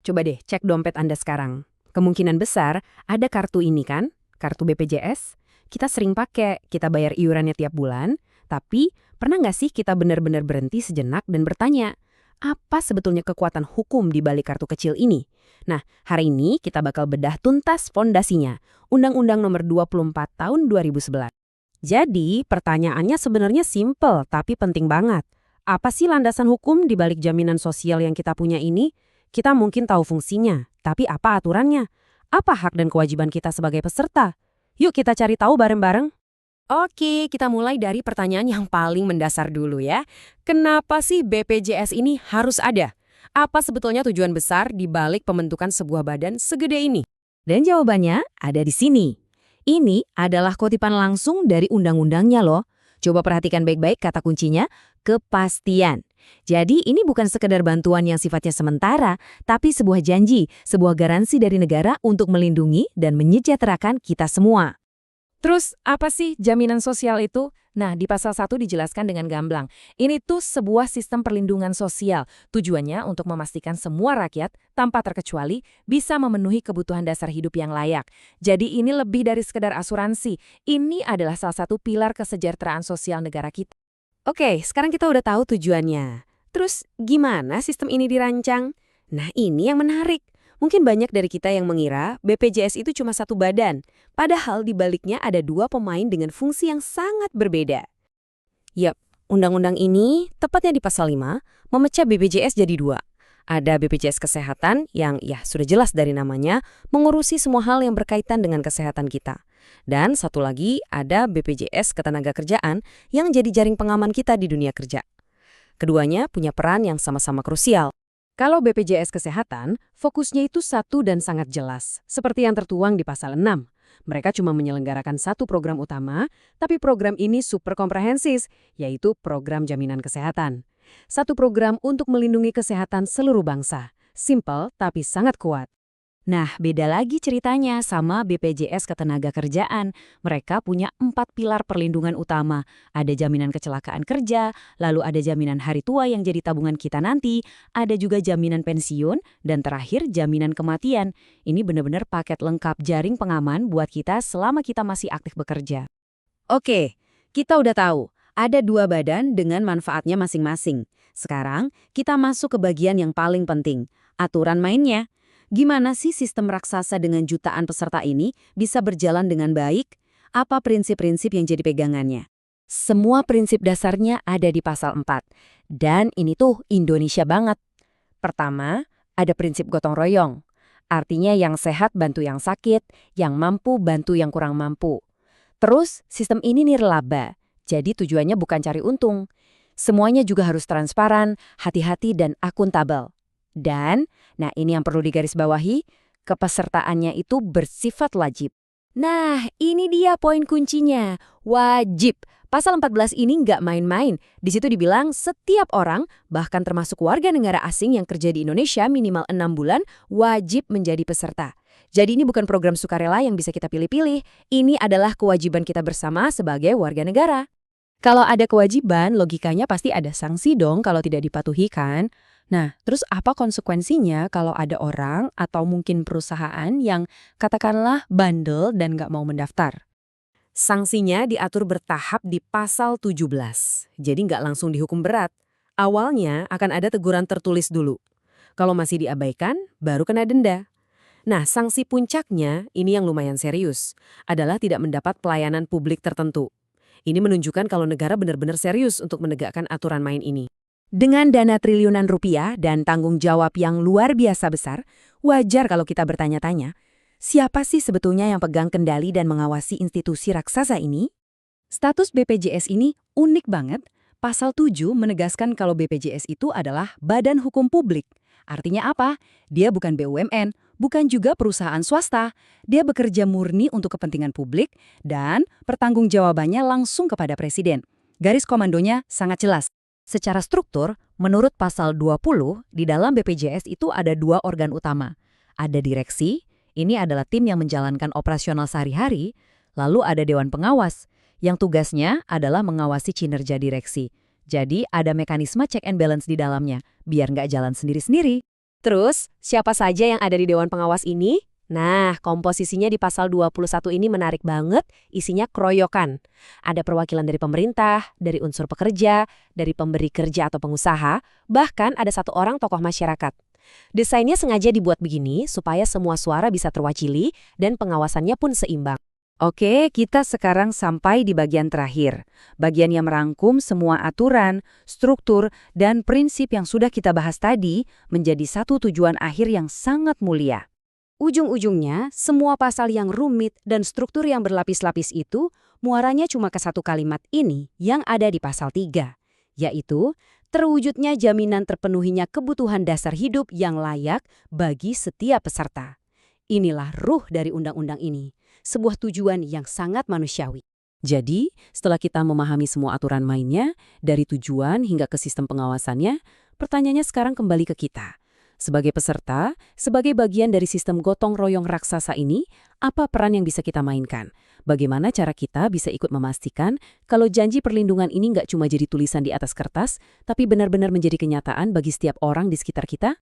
Coba deh cek dompet Anda sekarang. Kemungkinan besar ada kartu ini kan, kartu BPJS. Kita sering pakai, kita bayar iurannya tiap bulan, tapi pernah nggak sih kita benar-benar berhenti sejenak dan bertanya, apa sebetulnya kekuatan hukum di balik kartu kecil ini? Nah, hari ini kita bakal bedah tuntas fondasinya, Undang-Undang Nomor 24 Tahun 2011. Jadi, pertanyaannya sebenarnya simpel tapi penting banget. Apa sih landasan hukum di balik jaminan sosial yang kita punya ini? Kita mungkin tahu fungsinya, tapi apa aturannya? Apa hak dan kewajiban kita sebagai peserta? Yuk kita cari tahu bareng-bareng. Oke, kita mulai dari pertanyaan yang paling mendasar dulu ya. Kenapa sih BPJS ini harus ada? Apa sebetulnya tujuan besar di balik pembentukan sebuah badan segede ini? Dan jawabannya ada di sini. Ini adalah kutipan langsung dari undang-undangnya loh. Coba perhatikan baik-baik kata kuncinya, kepastian. Jadi ini bukan sekedar bantuan yang sifatnya sementara, tapi sebuah janji, sebuah garansi dari negara untuk melindungi dan menyejahterakan kita semua. Terus, apa sih jaminan sosial itu? Nah, di pasal 1 dijelaskan dengan gamblang. Ini tuh sebuah sistem perlindungan sosial. Tujuannya untuk memastikan semua rakyat, tanpa terkecuali, bisa memenuhi kebutuhan dasar hidup yang layak. Jadi ini lebih dari sekedar asuransi. Ini adalah salah satu pilar kesejahteraan sosial negara kita. Oke, sekarang kita udah tahu tujuannya. Terus, gimana sistem ini dirancang? Nah, ini yang menarik. Mungkin banyak dari kita yang mengira BPJS itu cuma satu badan, padahal di baliknya ada dua pemain dengan fungsi yang sangat berbeda. Yap, undang-undang ini, tepatnya di pasal 5, memecah BPJS jadi dua. Ada BPJS Kesehatan yang ya sudah jelas dari namanya, mengurusi semua hal yang berkaitan dengan kesehatan kita. Dan satu lagi ada BPJS Ketenagakerjaan yang jadi jaring pengaman kita di dunia kerja. Keduanya punya peran yang sama-sama krusial. Kalau BPJS Kesehatan, fokusnya itu satu dan sangat jelas, seperti yang tertuang di pasal 6. Mereka cuma menyelenggarakan satu program utama, tapi program ini super komprehensif, yaitu program jaminan kesehatan. Satu program untuk melindungi kesehatan seluruh bangsa. Simple tapi sangat kuat. Nah, beda lagi ceritanya sama BPJS Ketenagakerjaan. Mereka punya 4 pilar perlindungan utama. Ada jaminan kecelakaan kerja, lalu ada jaminan hari tua yang jadi tabungan kita nanti, ada juga jaminan pensiun, dan terakhir jaminan kematian. Ini benar-benar paket lengkap jaring pengaman buat kita selama kita masih aktif bekerja. Oke, kita udah tahu. Ada dua badan dengan manfaatnya masing-masing. Sekarang, kita masuk ke bagian yang paling penting, aturan mainnya. Gimana sih sistem raksasa dengan jutaan peserta ini bisa berjalan dengan baik? Apa prinsip-prinsip yang jadi pegangannya? Semua prinsip dasarnya ada di pasal 4. Dan ini tuh Indonesia banget. Pertama, ada prinsip gotong royong. Artinya yang sehat bantu yang sakit, yang mampu bantu yang kurang mampu. Terus, sistem ini nirlaba. Jadi tujuannya bukan cari untung. Semuanya juga harus transparan, hati-hati, dan akuntabel. Dan, nah ini yang perlu digarisbawahi, kepesertaannya itu bersifat wajib. Nah, ini dia poin kuncinya, wajib. Pasal 14 ini nggak main-main. Di situ dibilang setiap orang, bahkan termasuk warga negara asing yang kerja di Indonesia minimal 6 bulan, wajib menjadi peserta. Jadi ini bukan program sukarela yang bisa kita pilih-pilih, ini adalah kewajiban kita bersama sebagai warga negara. Kalau ada kewajiban, logikanya pasti ada sanksi dong kalau tidak dipatuhi kan? Nah, terus apa konsekuensinya kalau ada orang atau mungkin perusahaan yang katakanlah bandel dan nggak mau mendaftar? Sanksinya diatur bertahap di pasal 17, jadi nggak langsung dihukum berat. Awalnya akan ada teguran tertulis dulu. Kalau masih diabaikan, baru kena denda. Nah, sanksi puncaknya, ini yang lumayan serius, adalah tidak mendapat pelayanan publik tertentu. Ini menunjukkan kalau negara benar-benar serius untuk menegakkan aturan main ini. Dengan dana triliunan rupiah dan tanggung jawab yang luar biasa besar, wajar kalau kita bertanya-tanya, siapa sih sebetulnya yang pegang kendali dan mengawasi institusi raksasa ini? Status BPJS ini unik banget. Pasal 7 menegaskan kalau BPJS itu adalah badan hukum publik. Artinya apa? Dia bukan BUMN, bukan juga perusahaan swasta. Dia bekerja murni untuk kepentingan publik dan pertanggungjawabannya langsung kepada Presiden. Garis komandonya sangat jelas. Secara struktur, menurut pasal 20, di dalam BPJS itu ada dua organ utama. Ada direksi, ini adalah tim yang menjalankan operasional sehari-hari, lalu ada Dewan Pengawas, yang tugasnya adalah mengawasi kinerja direksi. Jadi ada mekanisme check and balance di dalamnya, biar nggak jalan sendiri-sendiri. Terus, siapa saja yang ada di Dewan Pengawas ini? Nah, komposisinya di pasal 21 ini menarik banget, isinya keroyokan. Ada perwakilan dari pemerintah, dari unsur pekerja, dari pemberi kerja atau pengusaha, bahkan ada satu orang tokoh masyarakat. Desainnya sengaja dibuat begini supaya semua suara bisa terwakili dan pengawasannya pun seimbang. Oke, kita sekarang sampai di bagian terakhir. Bagian yang merangkum semua aturan, struktur, dan prinsip yang sudah kita bahas tadi menjadi satu tujuan akhir yang sangat mulia. Ujung-ujungnya, semua pasal yang rumit dan struktur yang berlapis-lapis itu muaranya cuma ke satu kalimat ini yang ada di pasal 3, yaitu terwujudnya jaminan terpenuhinya kebutuhan dasar hidup yang layak bagi setiap peserta. Inilah ruh dari undang-undang ini, sebuah tujuan yang sangat manusiawi. Jadi, setelah kita memahami semua aturan mainnya, dari tujuan hingga ke sistem pengawasannya, pertanyaannya sekarang kembali ke kita. Sebagai peserta, sebagai bagian dari sistem gotong royong raksasa ini, apa peran yang bisa kita mainkan? Bagaimana cara kita bisa ikut memastikan kalau janji perlindungan ini nggak cuma jadi tulisan di atas kertas, tapi benar-benar menjadi kenyataan bagi setiap orang di sekitar kita?